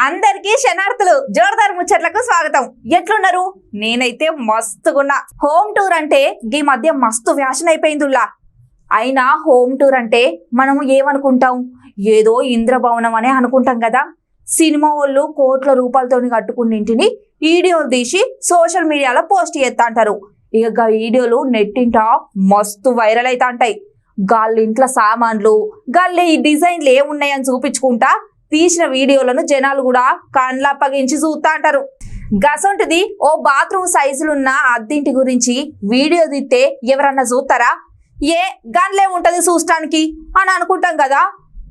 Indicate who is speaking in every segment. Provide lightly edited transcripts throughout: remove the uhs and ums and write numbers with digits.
Speaker 1: అందరికీ శనార్థులు జోర్దార్ ముచ్చట్లకు స్వాగతం. ఎట్లున్నారు? నేనైతే మస్తుగున్నా. హోమ్ టూర్ అంటే ఈ మధ్య మస్తు ఫ్యాషన్ అయిపోయిందిలా. అయినా హోమ్ టూర్ అంటే మనం ఏమనుకుంటాం? ఏదో ఇంద్రభవనం అనే అనుకుంటాం కదా. సినిమా వాళ్ళు కోట్ల రూపాయలతో కట్టుకున్న ఇంటిని వీడియోలు తీసి సోషల్ మీడియాలో పోస్ట్ చేస్తా అంటారు. ఇక వీడియోలు నెట్టింట మస్తు వైరల్ అవుతా అంటాయి. గాళ్ళ ఇంట్లో సామాన్లు గాళ్ళ ఈ డిజైన్లు ఏమున్నాయని చూపించుకుంటా తీసిన వీడియోలను జనాలు కూడా కండ్లప్పగించి చూస్తా అంటారు. గసంటిది ఓ బాత్రూమ్ సైజులున్న అద్దింటి గురించి వీడియో తీస్తే ఎవరన్నా చూస్తారా? గన్లే ఉంటది చూస్తానికి అని అనుకుంటాం కదా.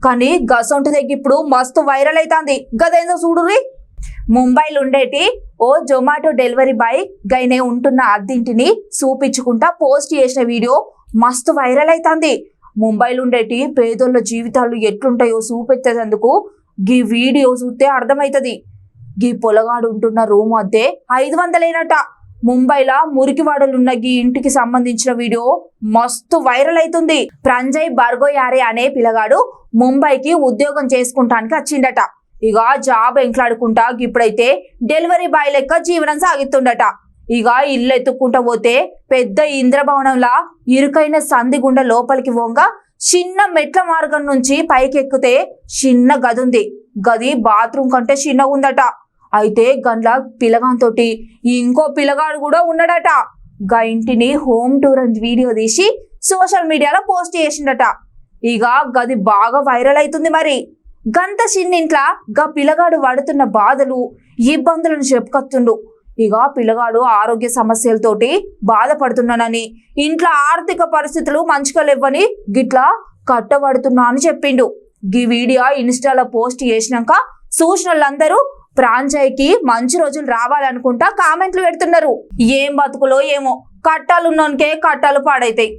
Speaker 1: కానీ గసంటి దగ్గర ఇప్పుడు మస్తు వైరల్ అవుతుంది. గదేందో చూడుర్రి. ముంబైలో ఉండేటి ఓ జొమాటో డెలివరీ బాయ్ గైనే ఉంటున్న అద్దింటిని చూపించుకుంటా పోస్ట్ చేసిన వీడియో మస్తు వైరల్ అవుతుంది. ముంబైలో ఉండేటి పేదోళ్ళ జీవితాలు ఎట్లుంటాయో చూపెట్టేందుకు గీ వీడియో చూస్తే అర్థమవుతుంది. గీ పొలగాడు ఉంటున్న రూమ్ అద్దె 500 ముంబైలో మురికివాడలున్న గీ ఇంటికి సంబంధించిన వీడియో మస్తు వైరల్ అవుతుంది. ప్రంజయ్ బర్గోయారే అనే పిల్లగాడు ముంబైకి ఉద్యోగం చేసుకుంటానికి వచ్చిండట. ఇక జాబ్ ఎంట్లాడుకుంటా ఇప్పుడైతే డెలివరీ బాయ్ లెక్క జీవనం సాగిస్తుండట. ఇక ఇల్లు ఎత్తుక్కుంటా పోతే పెద్ద ఇంద్రభవనంలా ఇరుకైన సంధి గుండా లోపలికి వంగ చిన్న మెట్ల మార్గం నుంచి పైకెక్కితే చిన్న గది ఉంది. గది బాత్రూమ్ కంటే చిన్నగా ఉందట. అయితే గండ్ల పిల్లగాంతోటి ఇంకో పిల్లగాడు కూడా ఉన్నాడట. గా ఇంటిని హోమ్ టూర్ అని వీడియో తీసి సోషల్ మీడియాలో పోస్ట్ చేసిండట. ఇక గది బాగా వైరల్ అవుతుంది. మరి గంత చిన్నింట్లా గా పిల్లగాడు పడుతున్న బాధలు ఇబ్బందులను చెప్పుకొస్తుండు. ఇక పిల్లగాడు ఆరోగ్య సమస్యలతోటి బాధపడుతున్నానని, ఇంట్లో ఆర్థిక పరిస్థితులు మంచిగా లేవని గిట్లా కట్టబడుతున్నా అని చెప్పిండు. ఈ వీడియో ఇన్స్టాలో పోస్ట్ చేసినాక చూసిన వాళ్ళందరూ ప్రాంజయ్కి మంచి రోజులు రావాలనుకుంటా కామెంట్లు పెడుతున్నారు. ఏం బతుకులో ఏమో, కట్టాలున్నోనికే కట్టాలు పాడైతాయి.